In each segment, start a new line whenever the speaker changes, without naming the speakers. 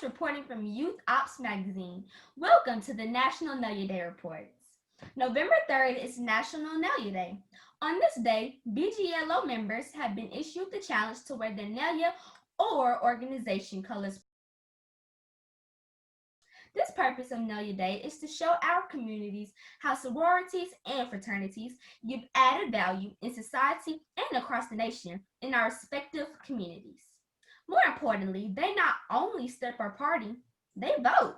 reporting from Youth Ops magazine. Welcome to the National Nalia Day reports. November 3rd is National Nalia Day. On this day, BGLO members have been issued the challenge to wear their Nalia or organization colors. This purpose of Nalia Day is to show our communities how sororities and fraternities give added value in society and across the nation in our respective communities. More importantly, they not only step our party, they vote.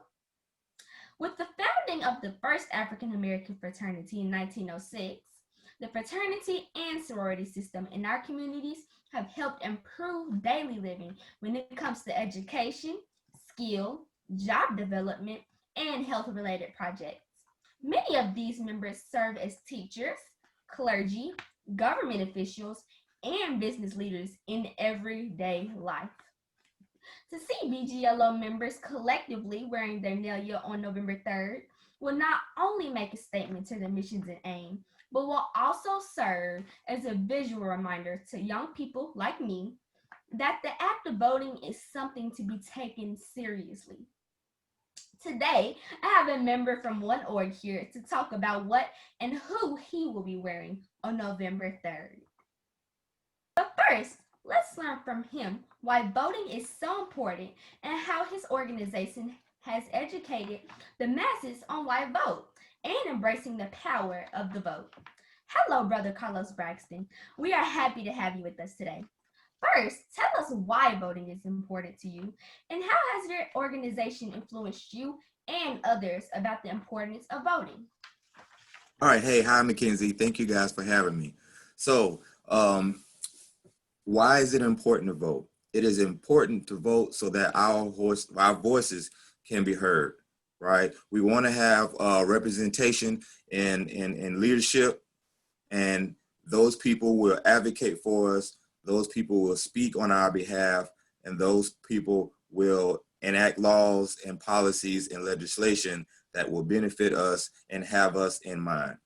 With the founding of the first African American fraternity in 1906, the fraternity and sorority system in our communities have helped improve daily living when it comes to education, skill, job development, and health-related projects. Many of these members serve as teachers, clergy, government officials, and business leaders in everyday life. To see BGLO members collectively wearing their Nalia on November 3rd will not only make a statement to their missions and aim, but will also serve as a visual reminder to young people like me that the act of voting is something to be taken seriously. Today, I have a member from one org here to talk about what and who he will be wearing on November 3rd. But first, let's learn from him why voting is so important and how his organization has educated the masses on why vote and embracing the power of the vote. Hello, Brother Carlos Braxton. We are happy to have you with us today. First, tell us why voting is important to you and how has your organization influenced you and others about the importance of voting?
All right. Hey, hi, Mckenzie. Thank you guys for having me. So, why is it important to vote? It is important to vote so that our voices can be heard, right? We want to have representation in leadership, and those people will advocate for us. Those people will speak on our behalf, and those people will enact laws and policies and legislation that will benefit us and have us in mind.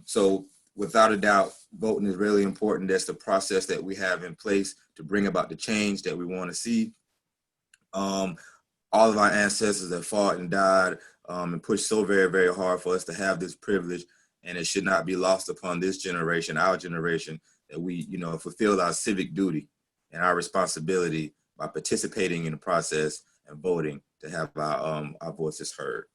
So without a doubt, voting is really important. That's the process that we have in place to bring about the change that we want to see. All of our ancestors have fought and died and pushed so very, very hard for us to have this privilege, and it should not be lost upon this generation, our generation, that we, fulfill our civic duty and our responsibility by participating in the process and voting to have our voices heard.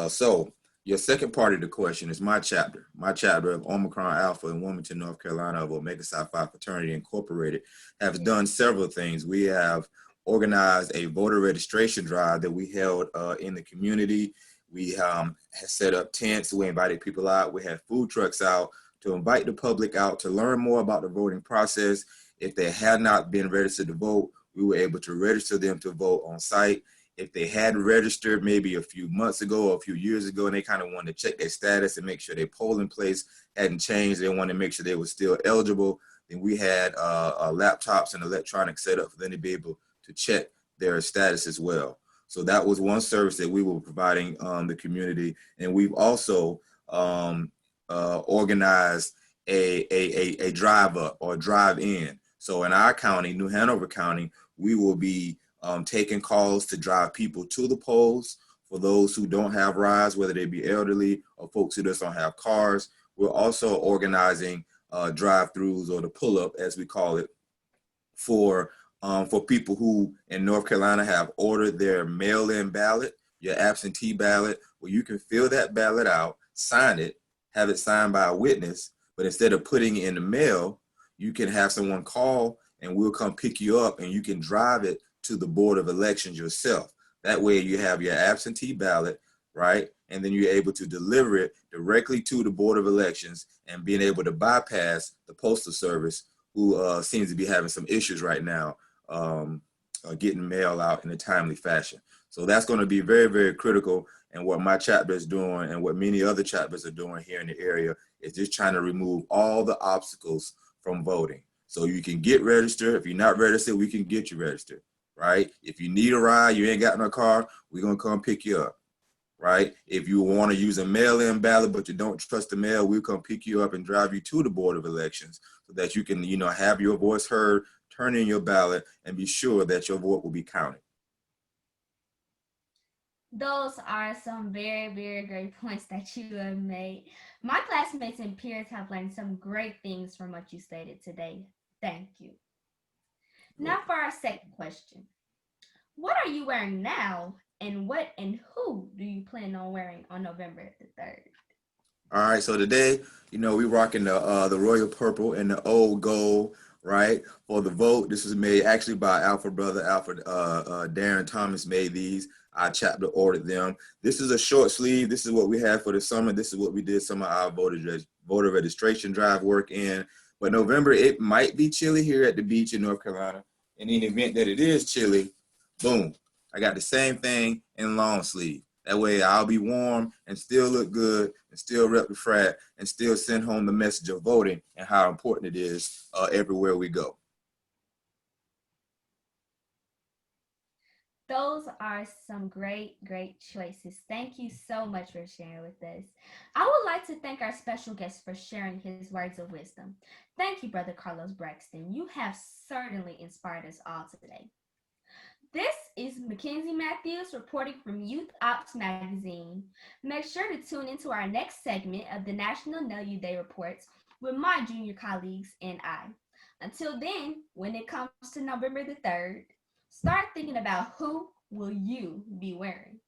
So your second part of the question is my chapter of Omicron Alpha in Wilmington, North Carolina of Omega Psi Phi Fraternity Incorporated has done several things. We have organized a voter registration drive that we held in the community. We have set up tents. We invited people out. We had food trucks out to invite the public out to learn more about the voting process. If they had not been registered to vote, we were able to register them to vote on site. If they had registered maybe a few months ago or a few years ago and they kind of wanted to check their status and make sure their polling place hadn't changed, they wanted to make sure they were still eligible, then we had laptops and electronics set up for them to be able to check their status as well. So that was one service that we were providing the community. And we've also organized a drive up or drive in. So in our county, New Hanover County, we will be taking calls to drive people to the polls for those who don't have rides, whether they be elderly or folks who just don't have cars. We're also organizing drive-throughs, or the pull-up as we call it, for people who in North Carolina have ordered their mail-in ballot, your absentee ballot, where you can fill that ballot out, sign it, have it signed by a witness, but instead of putting it in the mail, you can have someone call and we'll come pick you up and you can drive it to the Board of Elections yourself. That way you have your absentee ballot, right? And then you're able to deliver it directly to the Board of Elections and being able to bypass the Postal Service, who seems to be having some issues right now getting mail out in a timely fashion. So that's going to be very, very critical. And what my chapter is doing and what many other chapters are doing here in the area is just trying to remove all the obstacles from voting. So you can get registered. If you're not registered, we can get you registered, right? If you need a ride, you ain't got no car, we're going to come pick you up, right? If you want to use a mail-in ballot, but you don't trust the mail, we'll come pick you up and drive you to the Board of Elections so that you can, have your voice heard, turn in your ballot, and be sure that your vote will be counted.
Those are some very, very great points that you have made. My classmates and peers have learned some great things from what you stated today. Thank you. Now for our second question. What are you wearing now, and what and who do you plan on wearing on November the 3rd?
All right, so today, we rocking the royal purple and the old gold, right? For the vote, this was made actually by Alfred brother Alfred Darren Thomas made these. Our chapter ordered them. This is a short sleeve. This is what we had for the summer. This is what we did some of our voter registration drive work in. But November, it might be chilly here at the beach in North Carolina. And in the event that it is chilly, boom, I got the same thing in long sleeve. That way I'll be warm and still look good and still rep the frat and still send home the message of voting and how important it is everywhere we go.
Those are some great, great choices. Thank you so much for sharing with us. I would like to thank our special guest for sharing his words of wisdom. Thank you, Brother Carlos Braxton. You have certainly inspired us all today. This is Mckenzie Matthews reporting from Youth Ops Magazine. Make sure to tune into our next segment of the National Nalia Day Reports with my junior colleagues and I. Until then, when it comes to November the 3rd, start thinking about who will you be wearing.